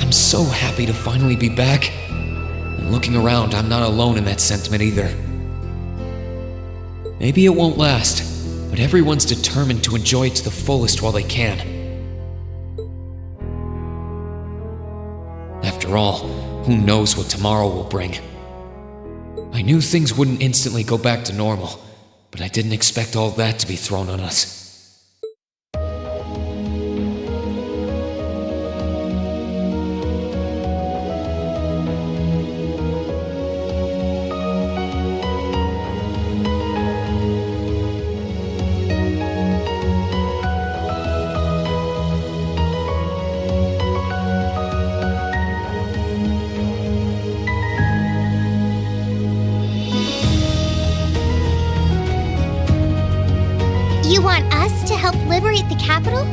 I'm so happy to finally be back. And looking around, I'm not alone in that sentiment either. Maybe it won't last, but everyone's determined to enjoy it to the fullest while they can. After all, who knows what tomorrow will bring? I knew things wouldn't instantly go back to normal, but I didn't expect all that to be thrown on us. You want us to help liberate the capital?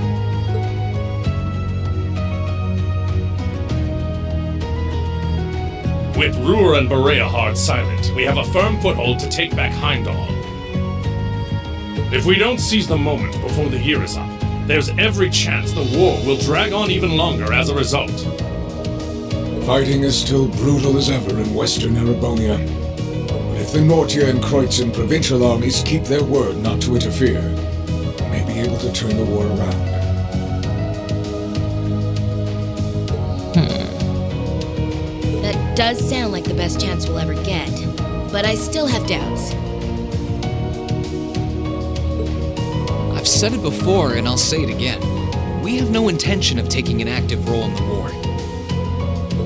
With Ruhr and Berea hard silent, we have a firm foothold to take back Heimdall. If we don't seize the moment before the year is up, there's every chance the war will drag on even longer as a result. Fighting is still brutal as ever in western Erebonia. But if the Nortia and Kreutzen provincial armies keep their word not to interfere, we may be able to turn the war around. That does sound like the best chance we'll ever get, but I still have doubts. I've said it before, and I'll say it again. We have no intention of taking an active role in the war.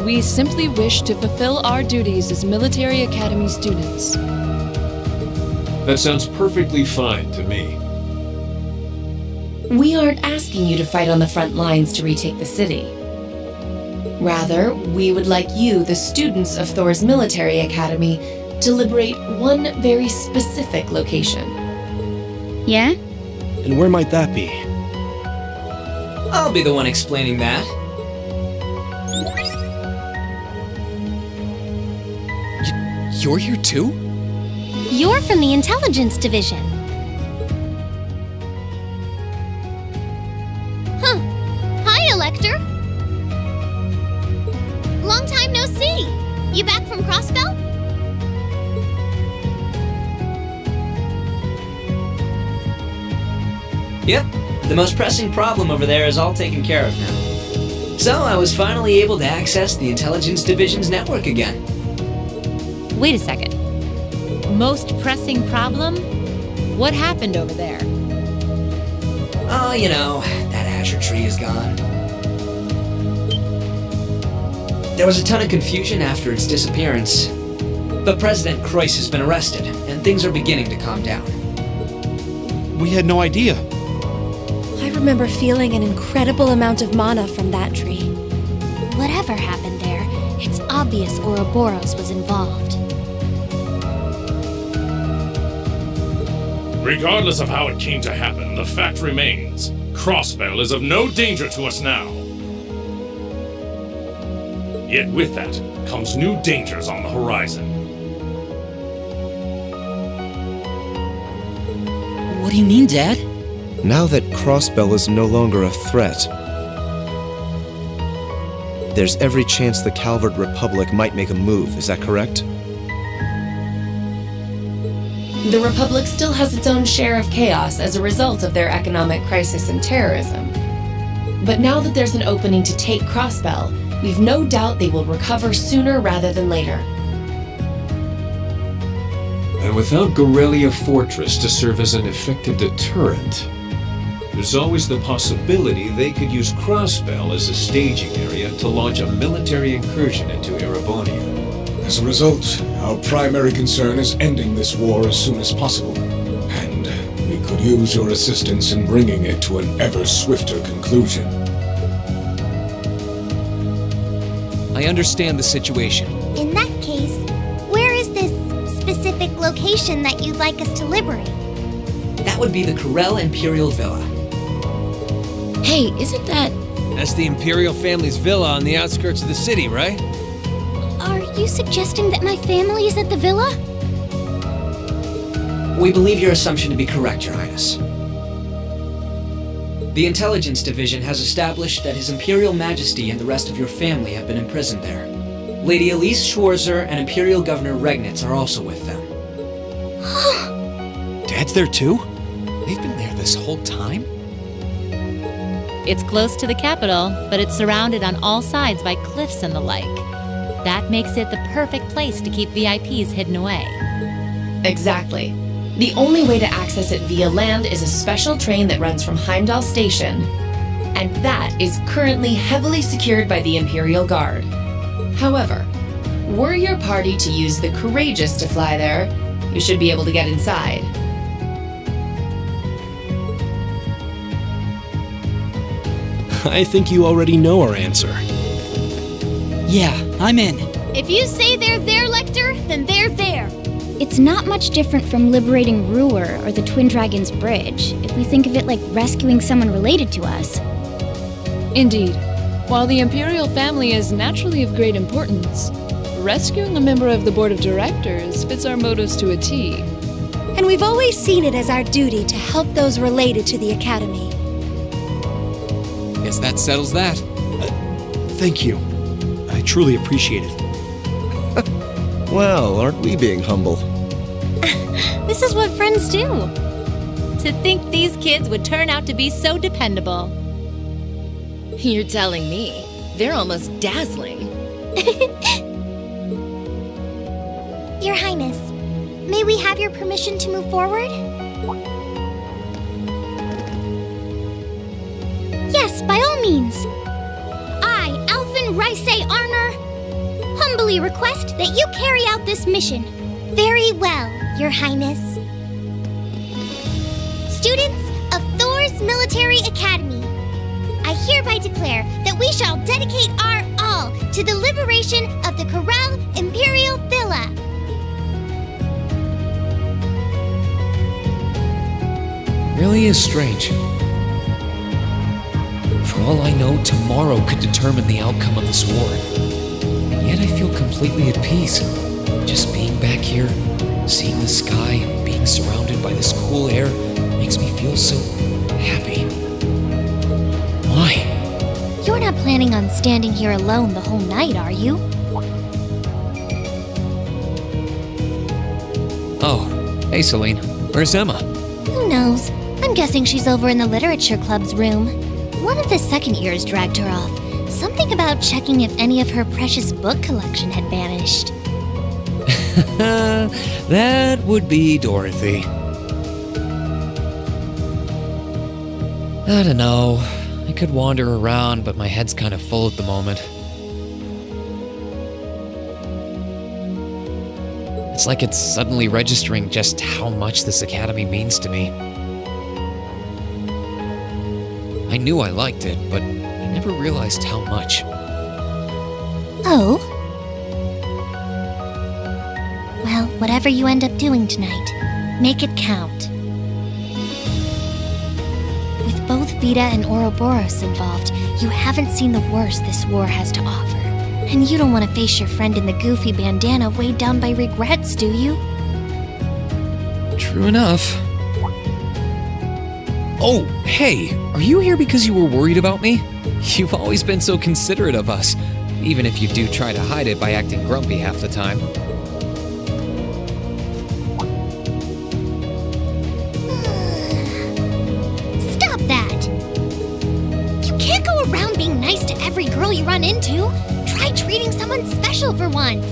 We simply wish to fulfill our duties as military academy students. That sounds perfectly fine to me. We aren't asking you to fight on the front lines to retake the city. Rather, we would like you, the students of Thor's military academy, to liberate one very specific location. Yeah? And where might that be? I'll be the one explaining that. You're here too? You're from the intelligence division. Huh. Hi, Elector. Long time no see. You back from Crossbell? Yep, the most pressing problem over there is all taken care of now. So I was finally able to access the Intelligence Division's network again. Wait a second. Most pressing problem? What happened over there? Oh, you know, that Azure tree is gone. There was a ton of confusion after its disappearance. But President Kreuz has been arrested, and things are beginning to calm down. We had no idea. I remember feeling an incredible amount of mana from that tree. Whatever happened there, it's obvious Ouroboros was involved. Regardless of how it came to happen, the fact remains. Crossbell is of no danger to us now. Yet with that comes new dangers on the horizon. What do you mean, Dad? Now that Crossbell is no longer a threat, there's every chance the Calvard Republic might make a move, is that correct? The Republic still has its own share of chaos as a result of their economic crisis and terrorism. But now that there's an opening to take Crossbell, we've no doubt they will recover sooner rather than later. And without Gorelia Fortress to serve as an effective deterrent, there's always the possibility they could use Crossbell as a staging area to launch a military incursion into Erebonia. As a result, our primary concern is ending this war as soon as possible. And we could use your assistance in bringing it to an ever swifter conclusion. I understand the situation. In that case, where is this specific location that you'd like us to liberate? That would be the Corel Imperial Villa. Hey, isn't that... That's the Imperial family's villa on the outskirts of the city, right? Are you suggesting that my family is at the villa? We believe your assumption to be correct, Your Highness. The Intelligence Division has established that His Imperial Majesty and the rest of your family have been imprisoned there. Lady Elise Schwarzer and Imperial Governor Regnitz are also with them. Dad's there too? They've been there this whole time? It's close to the capital, but it's surrounded on all sides by cliffs and the like. That makes it the perfect place to keep VIPs hidden away. Exactly. The only way to access it via land is a special train that runs from Heimdall Station, and that is currently heavily secured by the Imperial Guard. However, were your party to use the Courageous to fly there, you should be able to get inside. I think you already know our answer. Yeah, I'm in. If you say they're there, Lecter, then they're there. It's not much different from liberating Ruhr or the Twin Dragons Bridge, if we think of it like rescuing someone related to us. Indeed. While the Imperial family is naturally of great importance, rescuing a member of the Board of Directors fits our motives to a T. And we've always seen it as our duty to help those related to the Academy. Guess that settles that. Thank you. I truly appreciate it. Well, aren't we being humble? This is what friends do. To think these kids would turn out to be so dependable. You're telling me. They're almost dazzling. Your Highness, may we have your permission to move forward? Yes, by all means. I, Alphen Rice Arner, humbly request that you carry out this mission. Very well, Your Highness. Students of Thor's Military Academy, I hereby declare that we shall dedicate our all to the liberation of the Corel Imperial Villa. Really is strange. For all I know, tomorrow could determine the outcome of this war. And yet I feel completely at peace. Just being back here, seeing the sky, and being surrounded by this cool air makes me feel so happy. Why? You're not planning on standing here alone the whole night, are you? Oh, hey Celine, where's Emma? Who knows? I'm guessing she's over in the Literature Club's room. One of the second years dragged her off. Something about checking if any of her precious book collection had vanished. That would be Dorothy. I don't know. I could wander around, but my head's kind of full at the moment. It's like it's suddenly registering just how much this academy means to me. knew I liked it, but I never realized how much. Oh? Well, whatever you end up doing tonight, make it count. With both Vita and Ouroboros involved, you haven't seen the worst this war has to offer. And you don't want to face your friend in the goofy bandana weighed down by regrets, do you? True enough. Oh, hey, are you here because you were worried about me? You've always been so considerate of us, even if you do try to hide it by acting grumpy half the time. Stop that! You can't go around being nice to every girl you run into. Try treating someone special for once.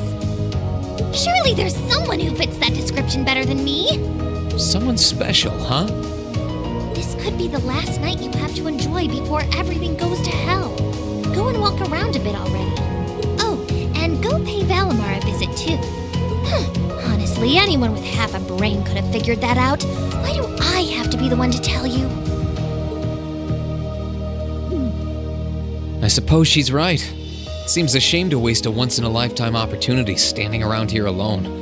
Surely there's someone who fits that description better than me. Someone special, huh? This could be the last night you have to enjoy before everything goes to hell. Go and walk around a bit already. Oh, and go pay Valimar a visit too. Honestly, anyone with half a brain could have figured that out. Why do I have to be the one to tell you? I suppose she's right. It seems a shame to waste a once-in-a-lifetime opportunity standing around here alone.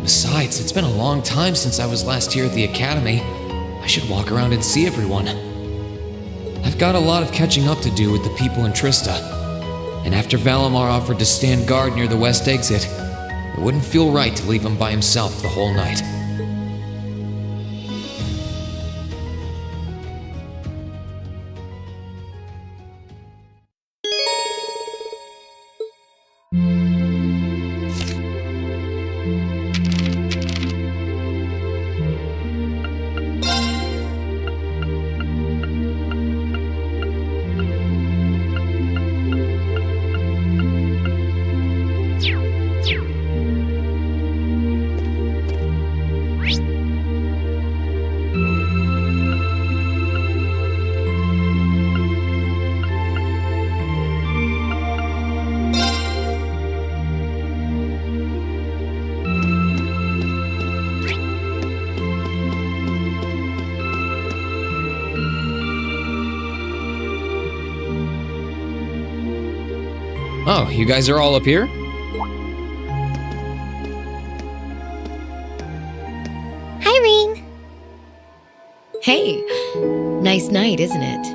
Besides, it's been a long time since I was last here at the Academy. I should walk around and see everyone. I've got a lot of catching up to do with the people in Trista. And after Valimar offered to stand guard near the west exit, it wouldn't feel right to leave him by himself the whole night. Oh, you guys are all up here? Hi, Reen. Hey, nice night, isn't it?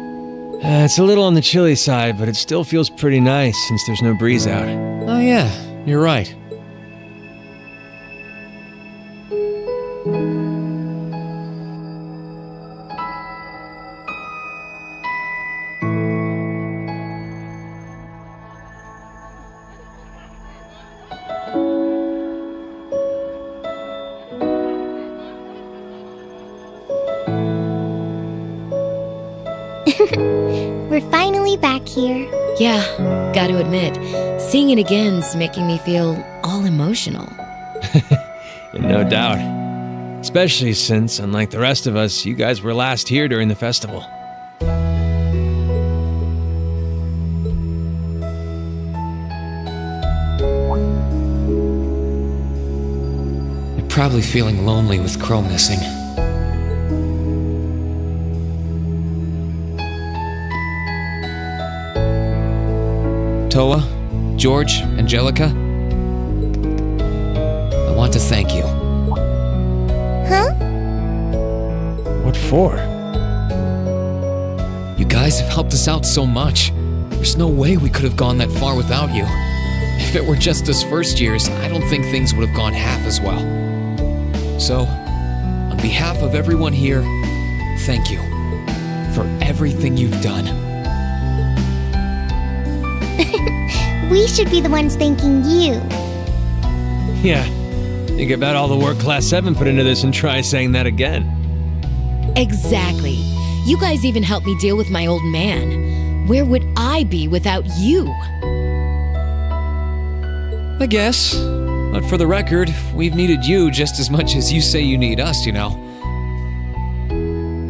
It's a little on the chilly side, but it still feels pretty nice since there's no breeze out. Oh yeah, you're right. We're finally back here. Yeah, gotta admit, seeing it again's making me feel all emotional. No doubt. Especially since, unlike the rest of us, you guys were last here during the festival. You're probably feeling lonely with Crow missing. Toa, George, Angelica, I want to thank you. Huh? What for? You guys have helped us out so much. There's no way we could have gone that far without you. If it were just us first years, I don't think things would have gone half as well. So, on behalf of everyone here, thank you for everything you've done. We should be the ones thanking you. Yeah. Think about all the work Class 7 put into this and try saying that again. Exactly. You guys even helped me deal with my old man. Where would I be without you? I guess. But for the record, we've needed you just as much as you say you need us, you know.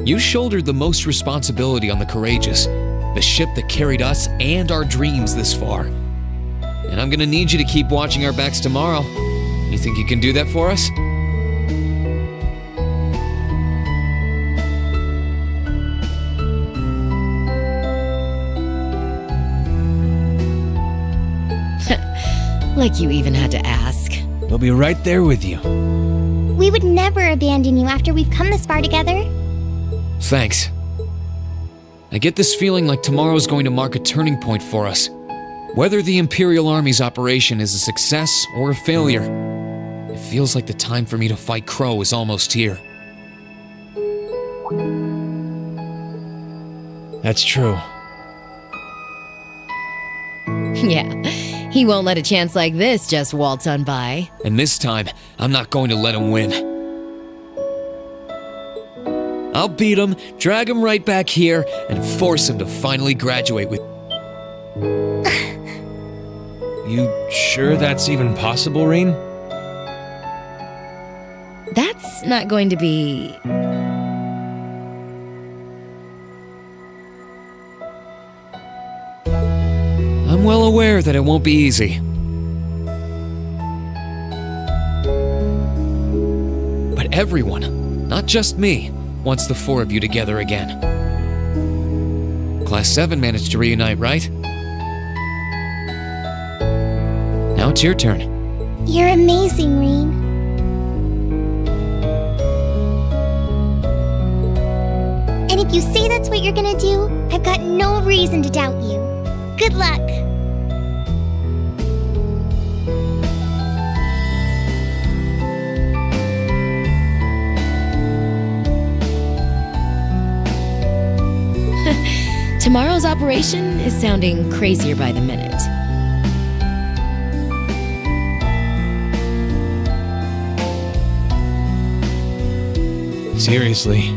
You shouldered the most responsibility on the Courageous, the ship that carried us and our dreams this far. And I'm gonna need you to keep watching our backs tomorrow. You think you can do that for us? Like you even had to ask. We'll be right there with you. We would never abandon you after we've come this far together. Thanks. I get this feeling like tomorrow's going to mark a turning point for us. Whether the Imperial Army's operation is a success or a failure, it feels like the time for me to fight Crow is almost here. That's true. Yeah, he won't let a chance like this just waltz on by. And this time, I'm not going to let him win. I'll beat him, drag him right back here, and force him to finally graduate with... You sure that's even possible, Rain? That's not going to be... I'm well aware that it won't be easy. But everyone, not just me, wants the four of you together again. Class 7 managed to reunite, right? Now it's your turn. You're amazing, Reen. And if you say that's what you're gonna do, I've got no reason to doubt you. Good luck. Tomorrow's operation is sounding crazier by the minute. Seriously.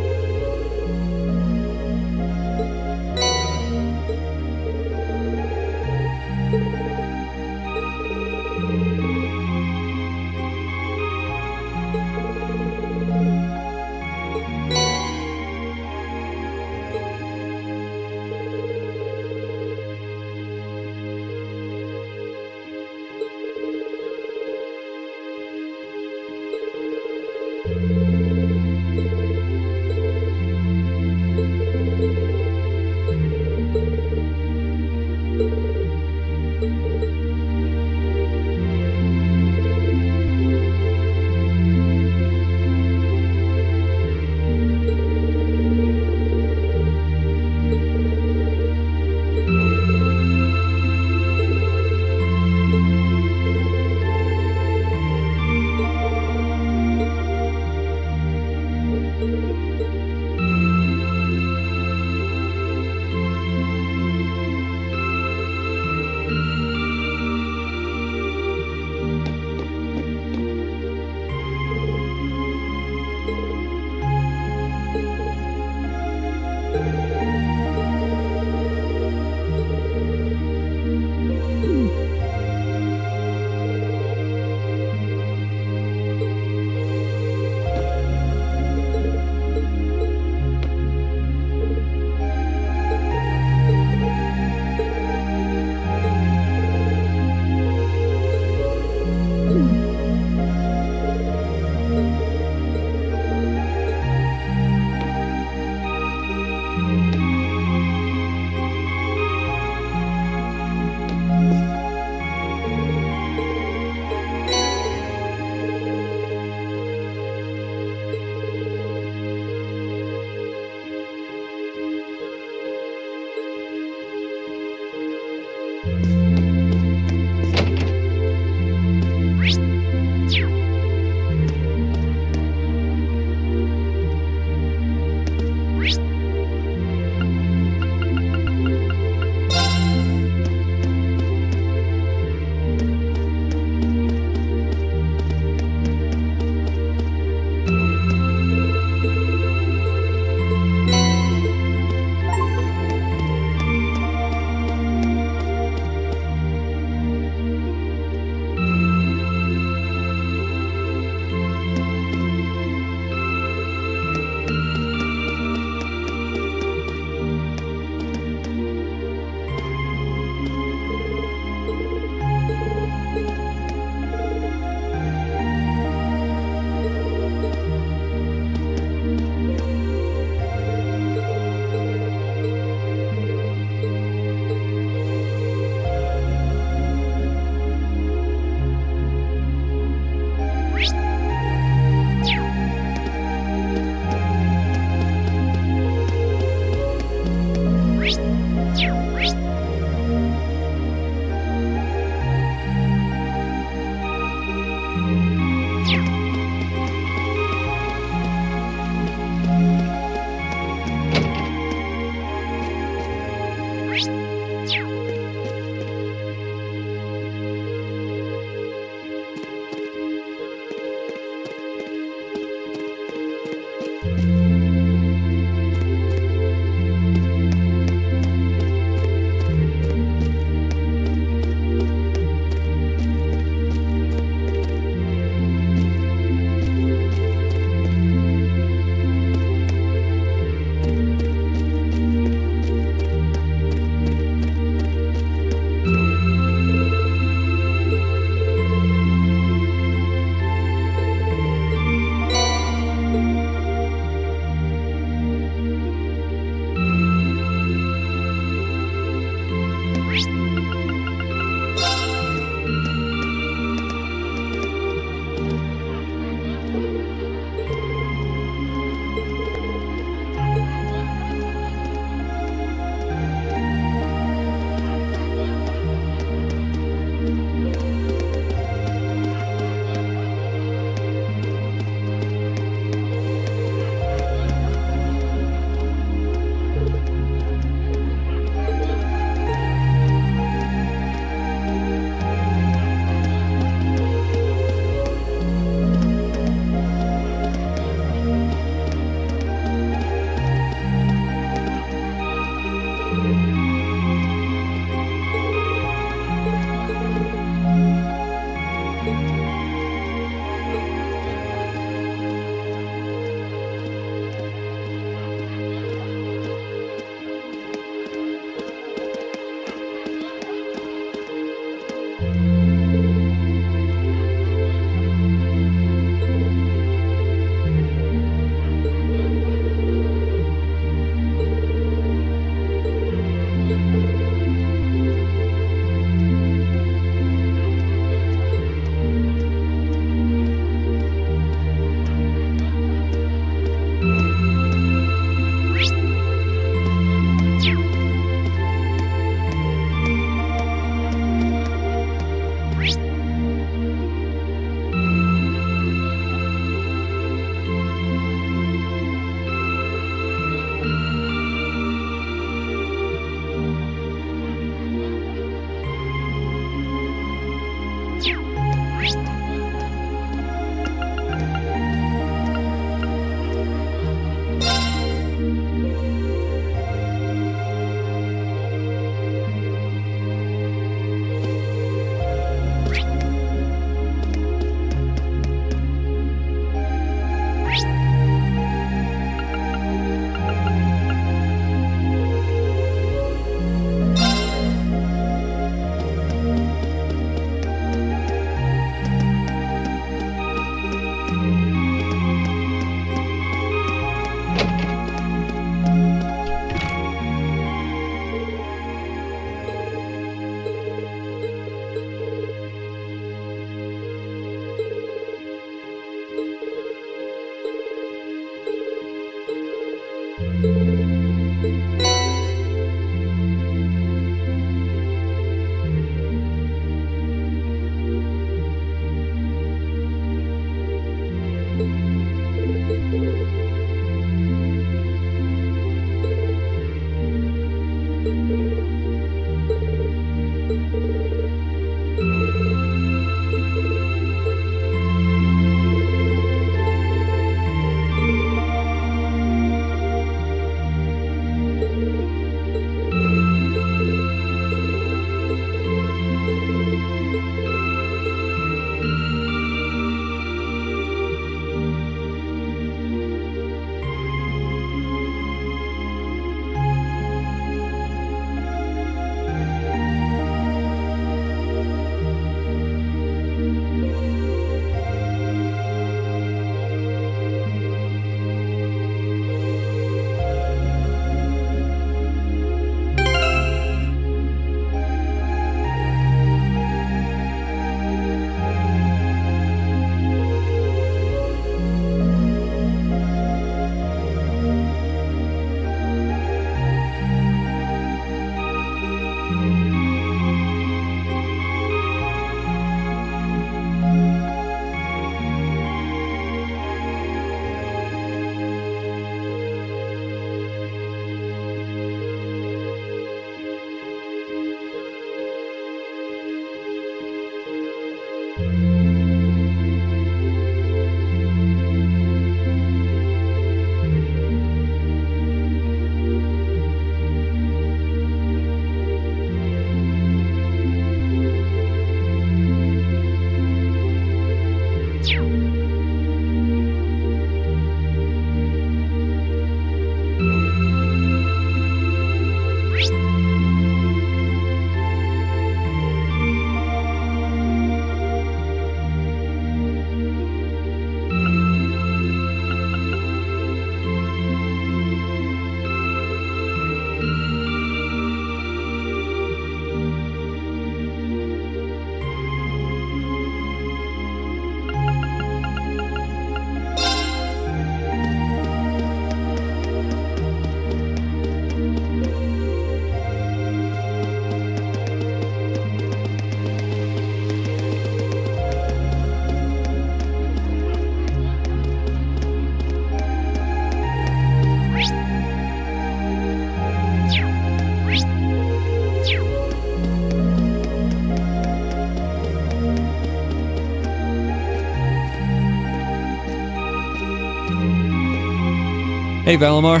Hey, Valimar.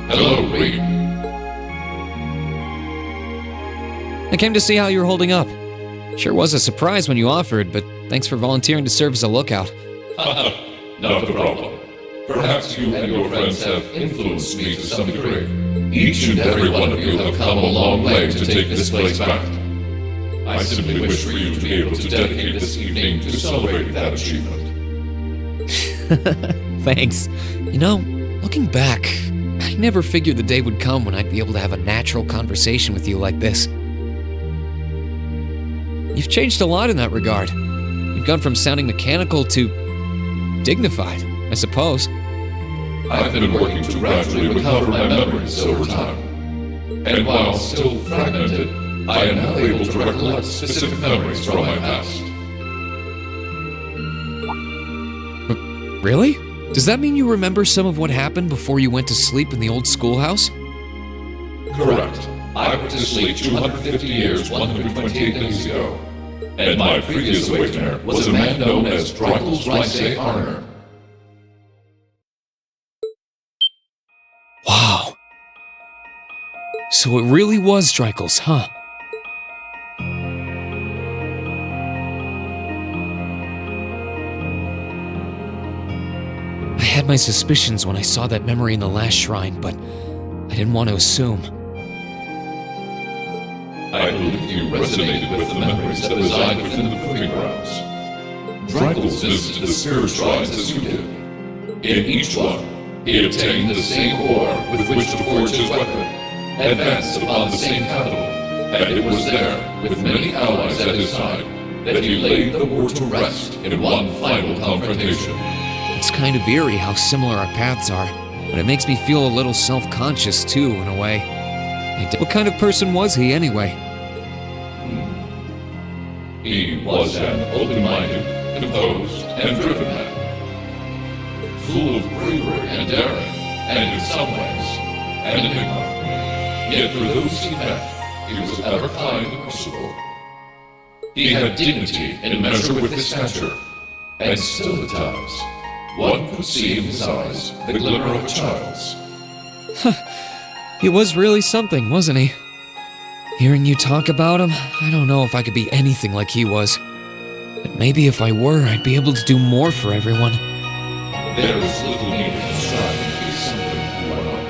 Hello, Reed. I came to see how you're holding up. Sure was a surprise when you offered, but thanks for volunteering to serve as a lookout. Not a problem. Perhaps you and your friends have influenced me to some degree. Each and every one of you have come a long way to take this place back. I simply wish for you to be able to dedicate this evening to celebrating that achievement. Thanks. You know, looking back, I never figured the day would come when I'd be able to have a natural conversation with you like this. You've changed a lot in that regard. You've gone from sounding mechanical to dignified, I suppose. I've been working to gradually recover my memories over time. And while still fragmented, I am now able to recollect specific memories from my past. Really? Does that mean you remember some of what happened before you went to sleep in the old schoolhouse? Correct. I went to sleep 250 years, 128 days ago. And my previous awakener was a man known as Drykel's Rice Arner. Wow. So it really was Drykel's, huh? I had my suspicions when I saw that memory in the last shrine, but I didn't want to assume. I believe you resonated with the memories that reside within the proving grounds. Drykel's visited the spirit shrines as you did. In each one, he obtained the same ore with which to forge his weapon, advanced upon the same capital, and it was there, with many allies at his side, that he laid the war to rest in one final confrontation. It's kind of eerie how similar our paths are, but it makes me feel a little self-conscious too, in a way. What kind of person was he, anyway? He was an open-minded, composed, and driven man. Full of bravery and daring, and in some ways, an enigma. Yet for those he met, he was ever kind and merciful. He had dignity in measure with his stature, and still at times, one could see in his eyes the glimmer of a child's. He was really something, wasn't he? Hearing you talk about him, I don't know if I could be anything like he was. But maybe if I were, I'd be able to do more for everyone. There is little need in striving to be something you are not.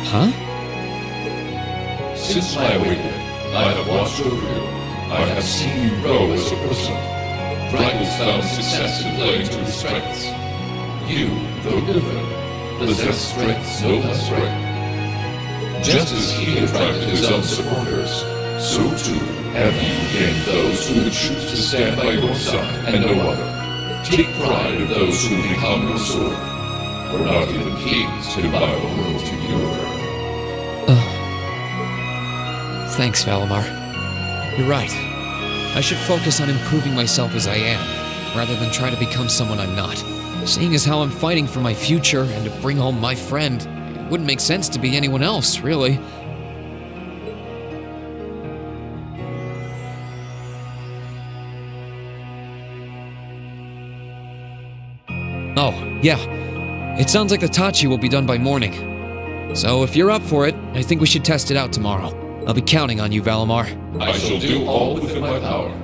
Huh? Since my awakening, I have watched over you. I have seen you grow as a person. Drykel's found success in playing to his strengths. You, though given, possess strengths no less great. Just as he attracted his own supporters, so too have you gained those who would choose to stand by your side and no other. Take pride in those who become your sword, for not even kings can buy the world to you. Thanks, Valimar. You're right. I should focus on improving myself as I am, rather than try to become someone I'm not. Seeing as how I'm fighting for my future and to bring home my friend, it wouldn't make sense to be anyone else, really. Yeah, it sounds like the Tachi will be done by morning. So if you're up for it, I think we should test it out tomorrow. I'll be counting on you, Valimar. I shall do all within my power.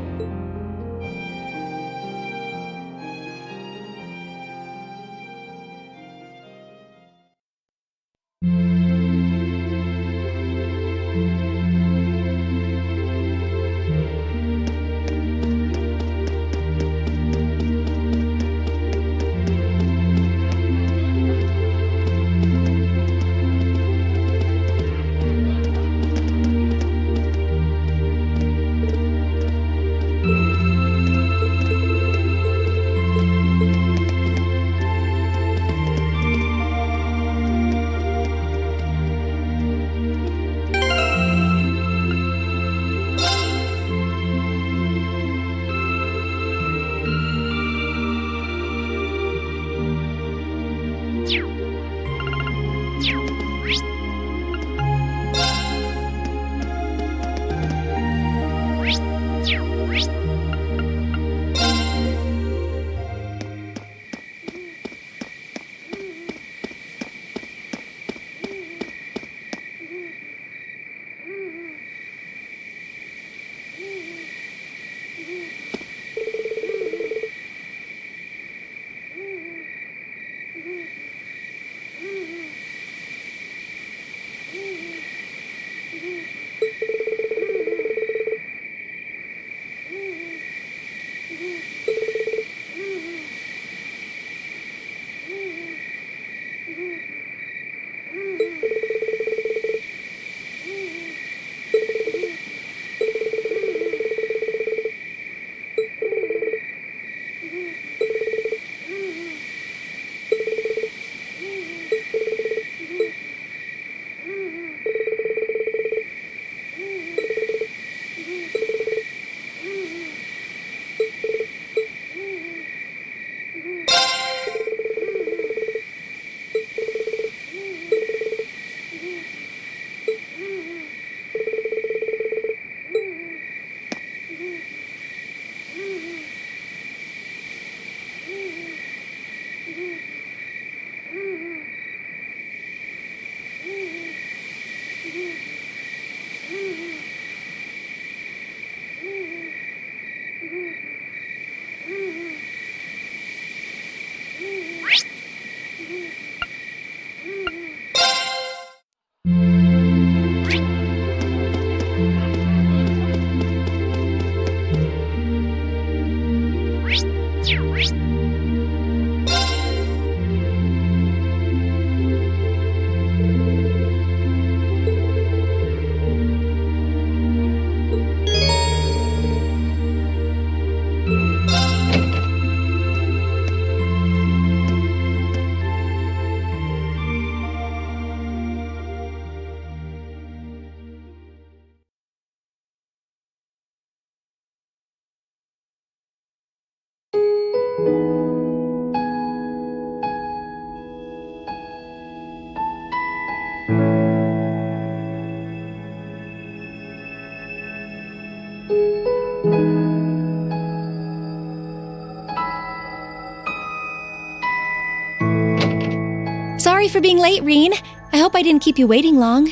Sorry for being late, Reen. I hope I didn't keep you waiting long.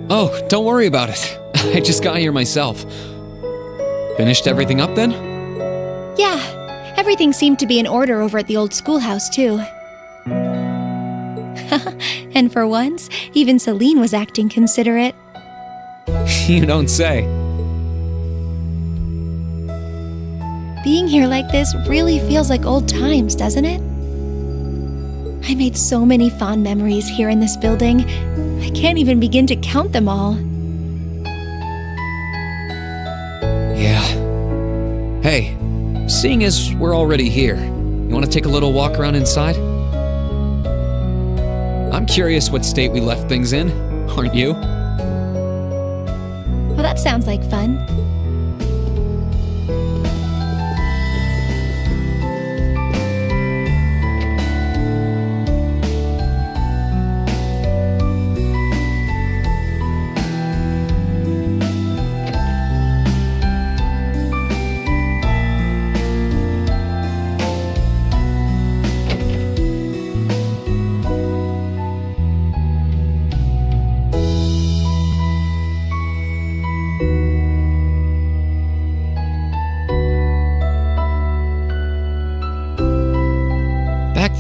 Oh, don't worry about it. I just got here myself. Finished everything up then? Yeah, everything seemed to be in order over at the old schoolhouse, too. And for once, even Celine was acting considerate. You don't say. Being here like this really feels like old times, doesn't it? I made so many fond memories here in this building. I can't even begin to count them all. Yeah. Hey, seeing as we're already here, you want to take a little walk around inside? I'm curious what state we left things in, aren't you? Well, that sounds like fun.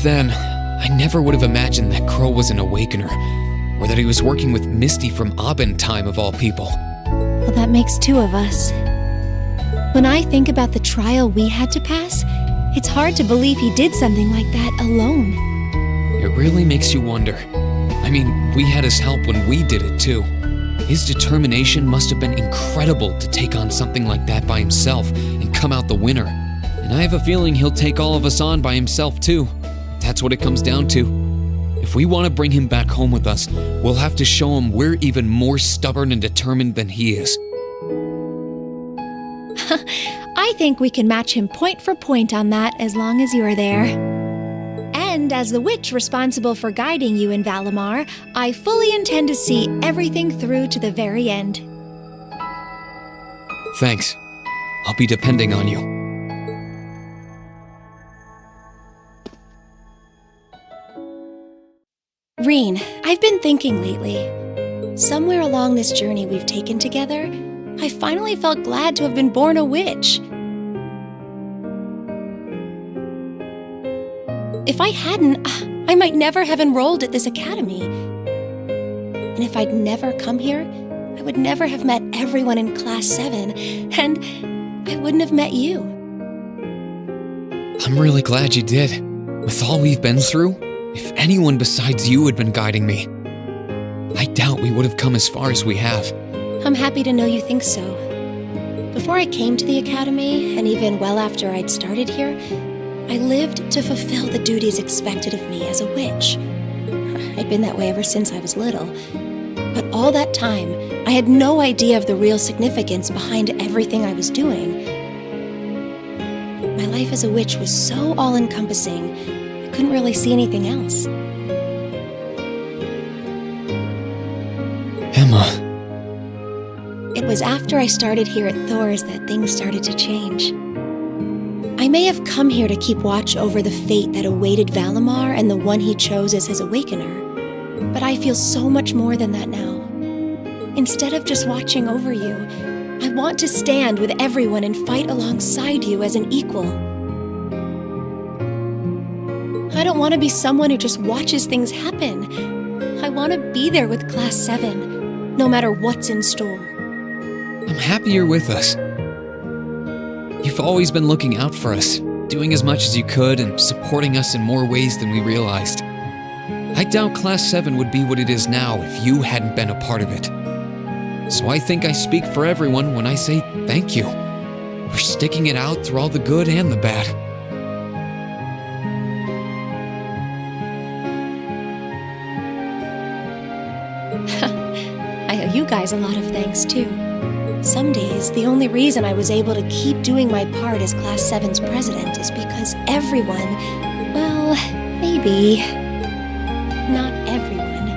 then, I never would have imagined that Crow was an awakener, or that he was working with Misty from Abend time of all people. Well, that makes two of us. When I think about the trial we had to pass, it's hard to believe he did something like that alone. It really makes you wonder. I mean, we had his help when we did it too. His determination must have been incredible to take on something like that by himself and come out the winner. And I have a feeling he'll take all of us on by himself too. That's what it comes down to. If we want to bring him back home with us, we'll have to show him we're even more stubborn and determined than he is. I think we can match him point for point on that as long as you're there. And as the witch responsible for guiding you in Valimar, I fully intend to see everything through to the very end. Thanks. I'll be depending on you. Reen, I've been thinking lately. Somewhere along this journey we've taken together, I finally felt glad to have been born a witch. If I hadn't, I might never have enrolled at this academy. And if I'd never come here, I would never have met everyone in Class 7, and I wouldn't have met you. I'm really glad you did. With all we've been through, if anyone besides you had been guiding me, I doubt we would have come as far as we have. I'm happy to know you think so. Before I came to the academy, and even well after I'd started here, I lived to fulfill the duties expected of me as a witch. I'd been that way ever since I was little. But all that time, I had no idea of the real significance behind everything I was doing. My life as a witch was so all-encompassing, I couldn't really see anything else. Emma. It was after I started here at Thor's that things started to change. I may have come here to keep watch over the fate that awaited Valimar and the one he chose as his awakener, but I feel so much more than that now. Instead of just watching over you, I want to stand with everyone and fight alongside you as an equal. I don't want to be someone who just watches things happen. I want to be there with Class 7, no matter what's in store. I'm happy you're with us. You've always been looking out for us, doing as much as you could and supporting us in more ways than we realized. I doubt Class 7 would be what it is now if you hadn't been a part of it. So I think I speak for everyone when I say thank you for sticking it out through all the good and the bad. I owe you guys a lot of thanks, too. Some days, the only reason I was able to keep doing my part as Class 7's president is because everyone, well, maybe not everyone.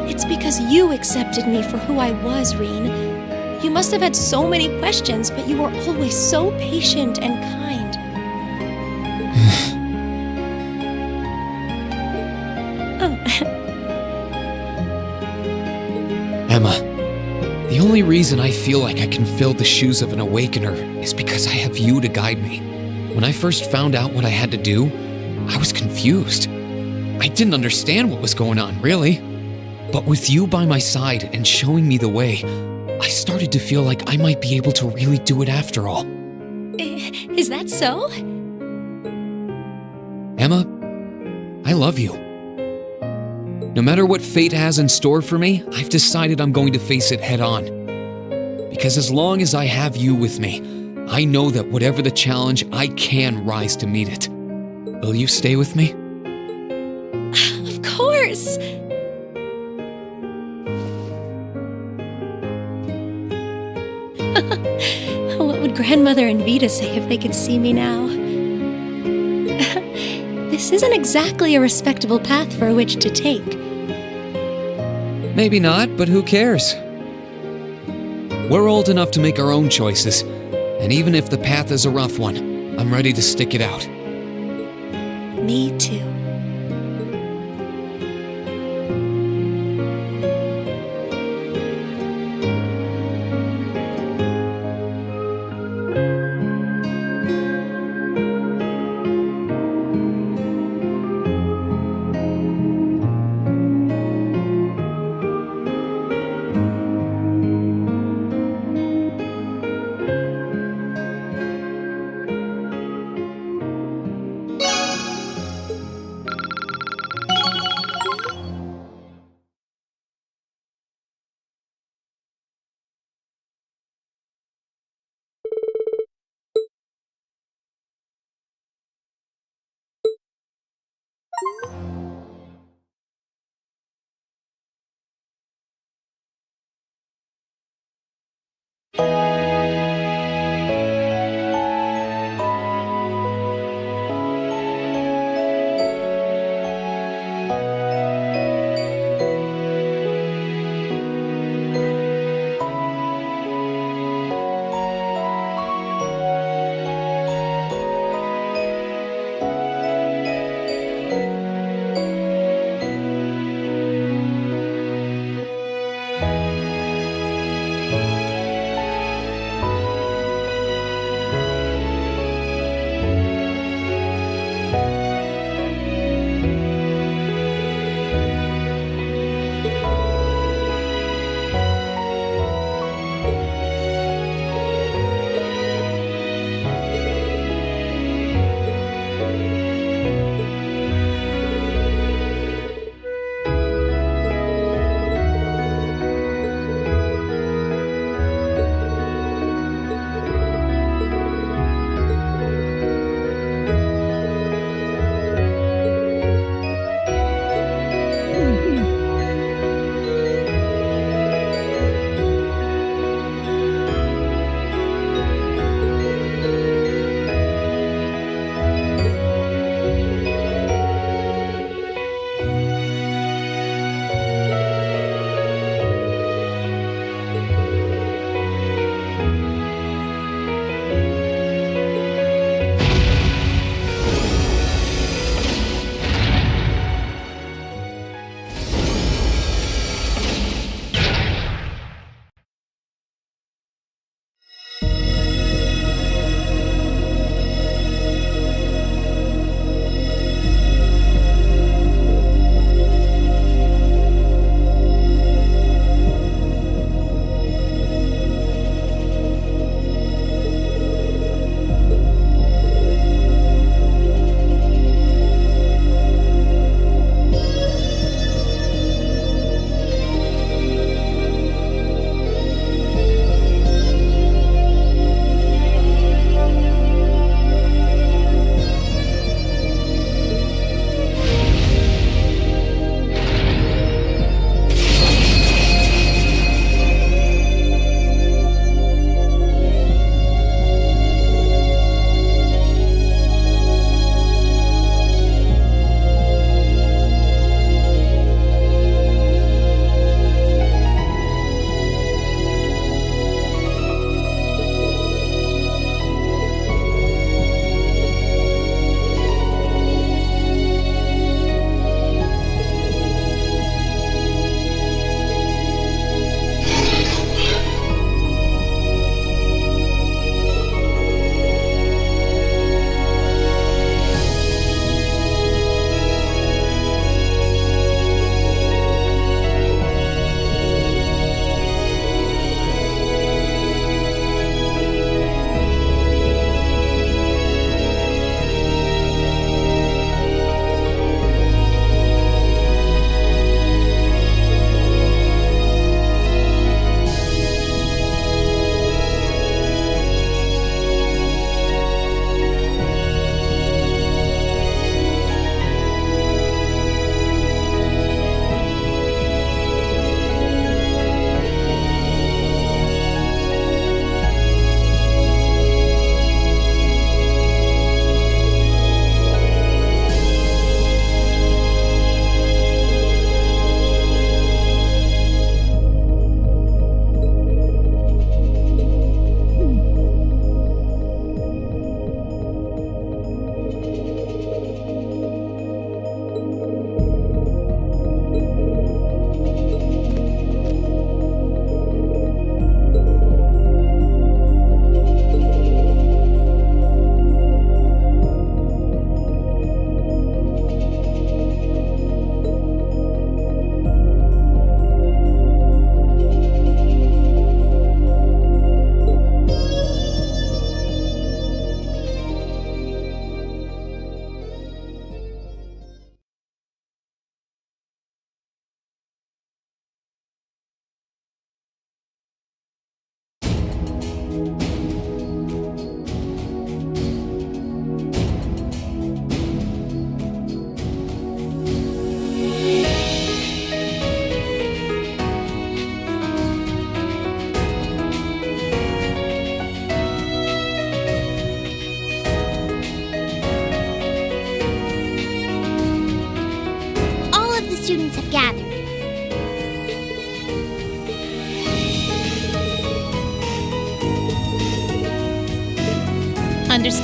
It's because you accepted me for who I was, Reen. You must have had so many questions, but you were always so patient and kind. Emma, the only reason I feel like I can fill the shoes of an awakener is because I have you to guide me. When I first found out what I had to do, I was confused. I didn't understand what was going on, really. But with you by my side and showing me the way, I started to feel like I might be able to really do it after all. Is that so? Emma, I love you. No matter what fate has in store for me, I've decided I'm going to face it head on. Because as long as I have you with me, I know that whatever the challenge, I can rise to meet it. Will you stay with me? Of course! What would Grandmother and Vita say if they could see me now? This isn't exactly a respectable path for a witch to take. Maybe not, but who cares? We're old enough to make our own choices, and even if the path is a rough one, I'm ready to stick it out. Me too.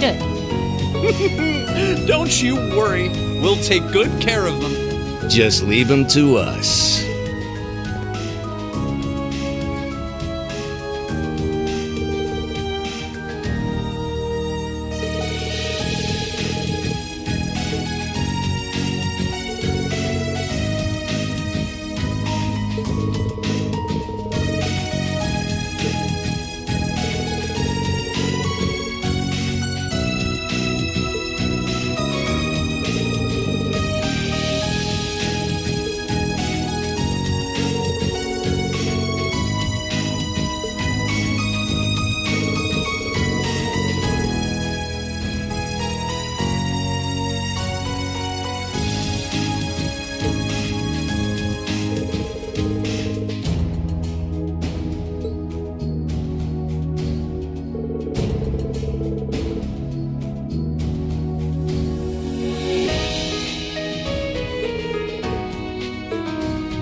Understood. Don't you worry. We'll take good care of them. Just leave them to us.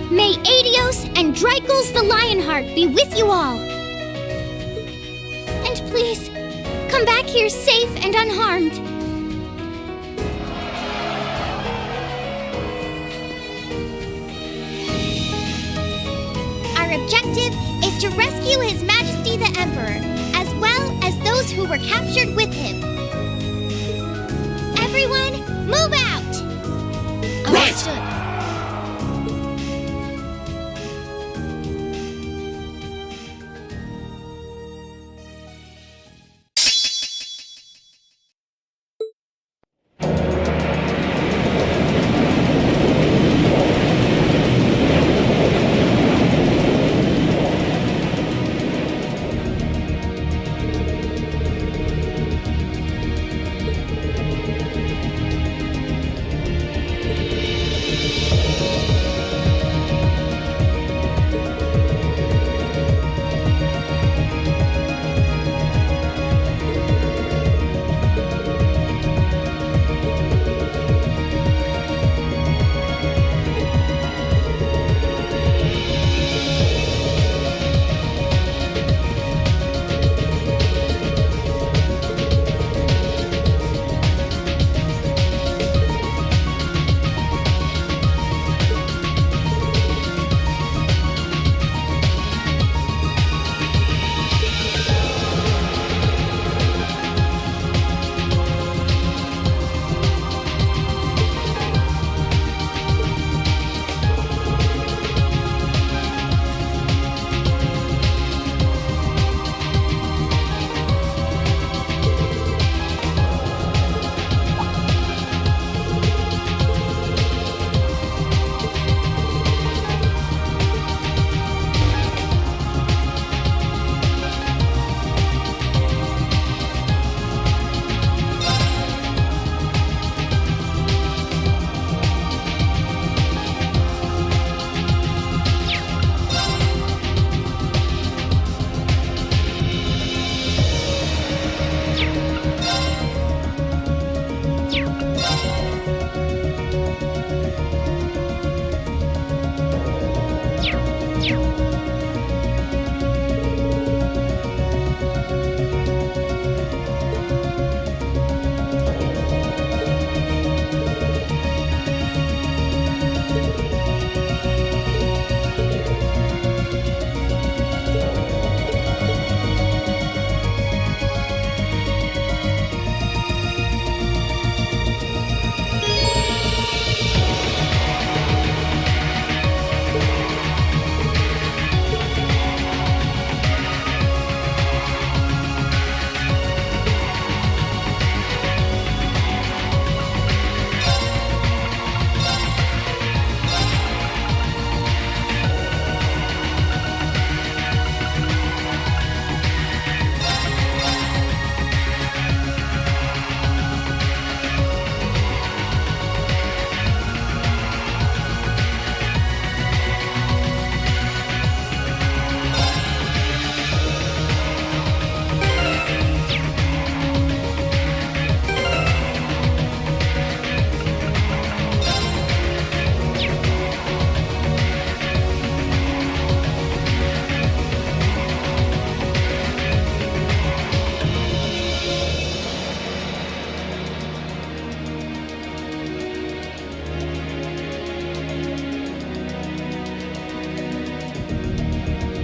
May Adios and Drykuls the Lionheart be with you all. And please, come back here safe and unharmed. Our objective is to rescue His Majesty the Emperor, as well as those who were captured with him. Everyone, move!